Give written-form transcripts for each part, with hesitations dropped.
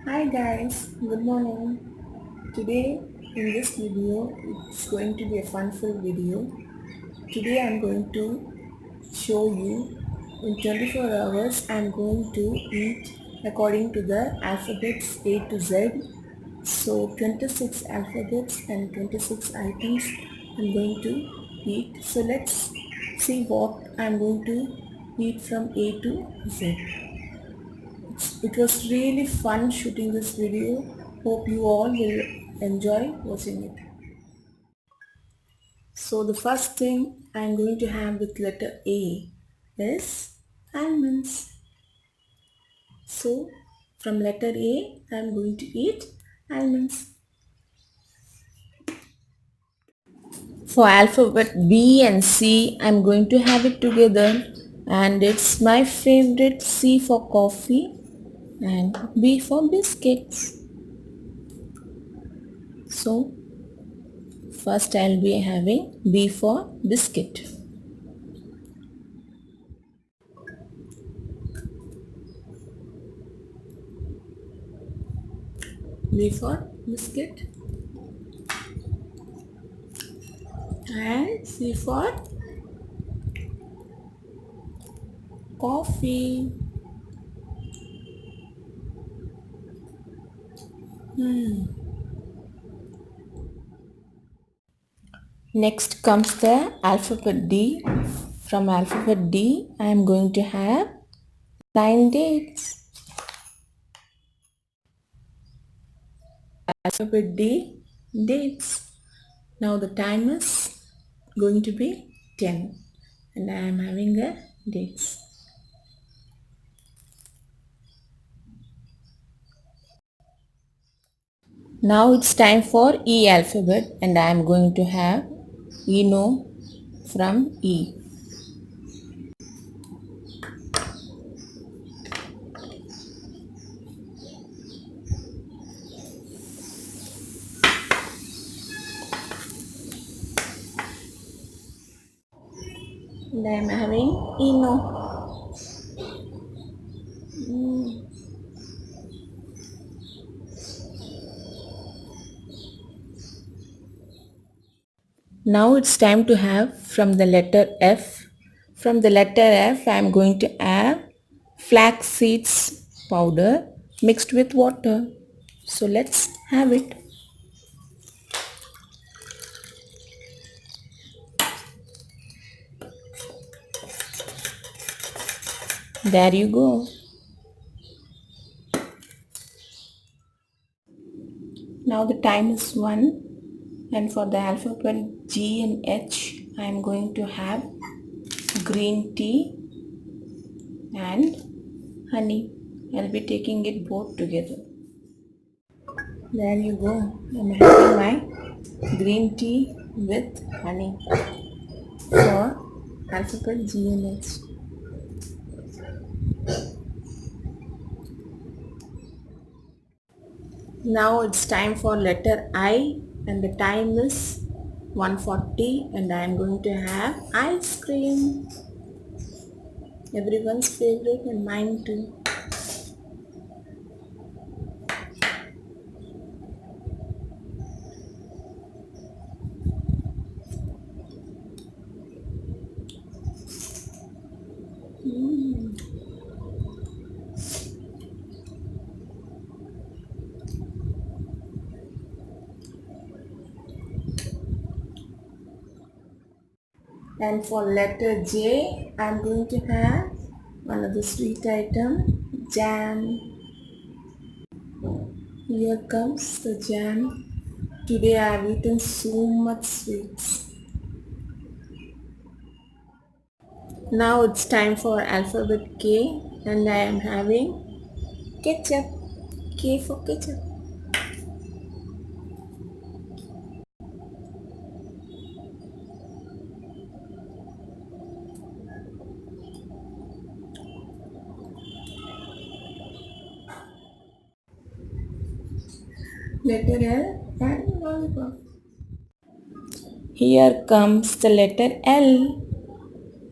Hi guys, good morning. Today in this video, it's going to be a fun-filled video. Today I'm going to show you in 24 hours I'm going to eat according to the alphabets A to Z. So 26 alphabets and 26 items I'm going to eat. So let's see what I'm going to eat from A to Z. It was really fun shooting this video. Hope you all will enjoy watching it. So the first thing I'm going to have with letter A is almonds. So from letter A I'm going to eat almonds. For alphabet B and C I'm going to have it together, and it's my favorite: C for coffee and B for biscuits. So first I'll be having B for biscuit. B for biscuit and C for coffee. Next comes the alphabet D. From alphabet D I am going to have 9 dates. Alphabet D, dates. Now the time is going to be 10 and I am having the dates. Now it's time for E alphabet and I am going to have Eno from E. And I am having Eno. Now it's time to have from the letter F. From the letter F I am going to have flax seeds powder mixed with water. So let's have it. There you go. Now the time is 1, and for the alphabet G and H I am going to have green tea and honey. I'll be taking it both together. There you go. I'm having my green tea with honey for alphabet G and H. Now it's time for letter I and the time is 1:40 and I am going to have ice cream. Everyone's favorite and mine too. And for letter J, I'm going to have another sweet item, jam. Here comes the jam. Today I have eaten so much sweets. Now it's time for alphabet K and I am having ketchup. K for ketchup. Letter L and lollipop. Here comes the letter L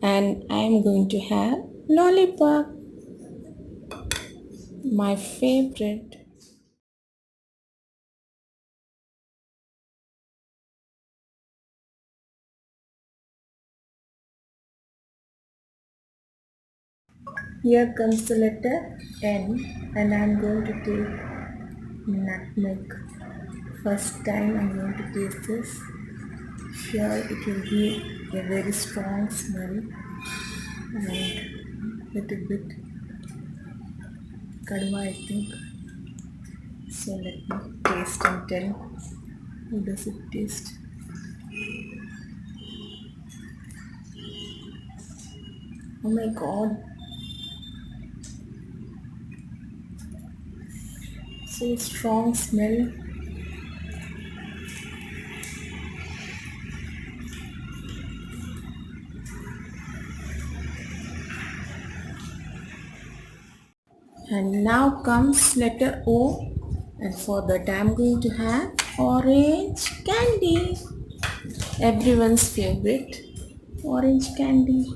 and I am going to have lollipop. My favorite. Here comes the letter N, and I'm going to take nutmeg. First time I'm going to taste this. Sure, it will be a very strong smell and little bit kadwa, I think. So let me taste and tell how does it taste. Oh my god, so strong smell. And now comes letter O, and for that I'm going to have orange candy. Everyone's favorite orange candy.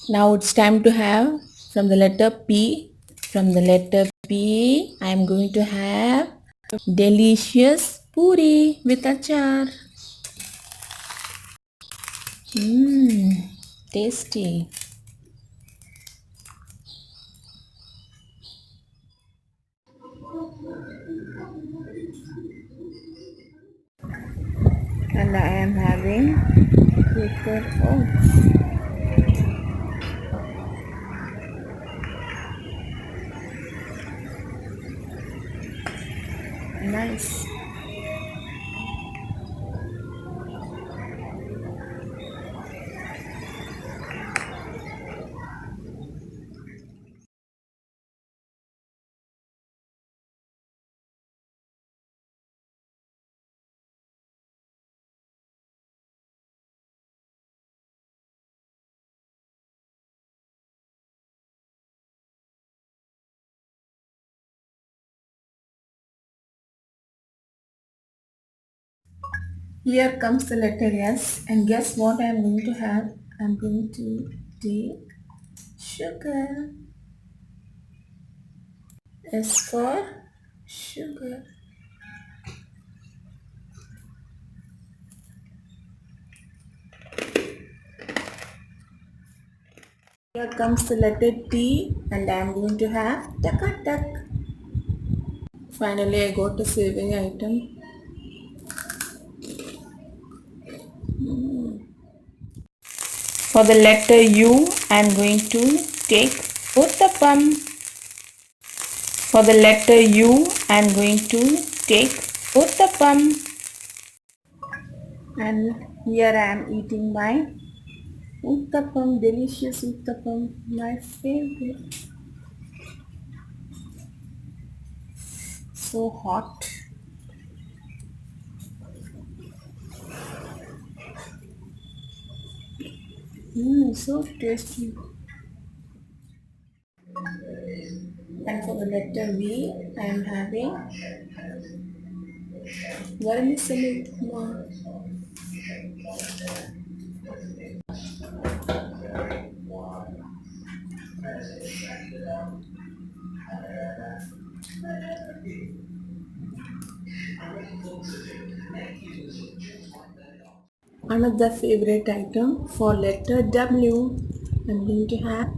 Now it's time to have from the letter P. From the letter P, I am going to have delicious puri with achar. Mmm, tasty. And I am having Quaker oats. Nice. Here comes the letter S, and guess what I am going to have? I am going to take sugar. S for sugar. Here comes the letter T, and I am going to have taka tak. Finally, I got a saving item. For the letter U, I am going to take uttapam. For the letter U, I am going to take uttapam. And here I am eating my uttapam, delicious uttapam, my favorite. So hot. So tasty. And for the letter V, I am having vermicelli upma. Another favorite item for letter W, I'm going to have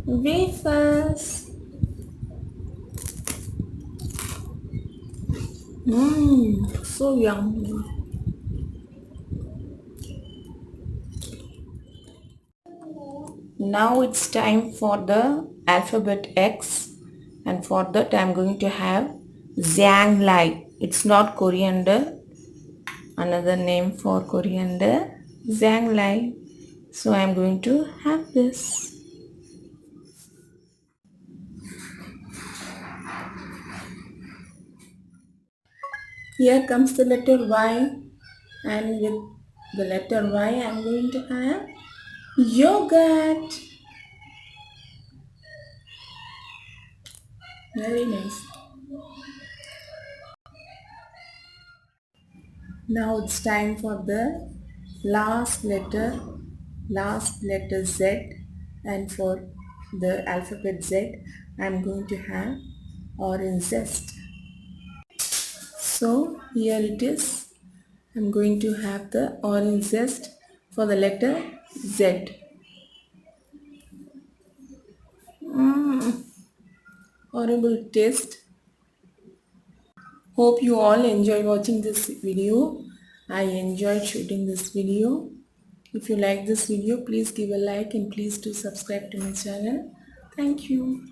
wafers. So yummy. Now it's time for the alphabet X, and for that I'm going to have Zhang Lai. It's not coriander, another name for coriander, Zhang Lai. So I'm going to have this. Here comes the letter Y, and with the letter Y I'm going to have yogurt. Very nice. Now it's time for the last letter Z, and for the alphabet Z I'm going to have orange zest. So here it is. I'm going to have the orange zest for the letter Z. Horrible taste. Hope you all enjoy watching this video. I enjoyed shooting this video. If you like this video, please give a like and please do subscribe to my channel. Thank you.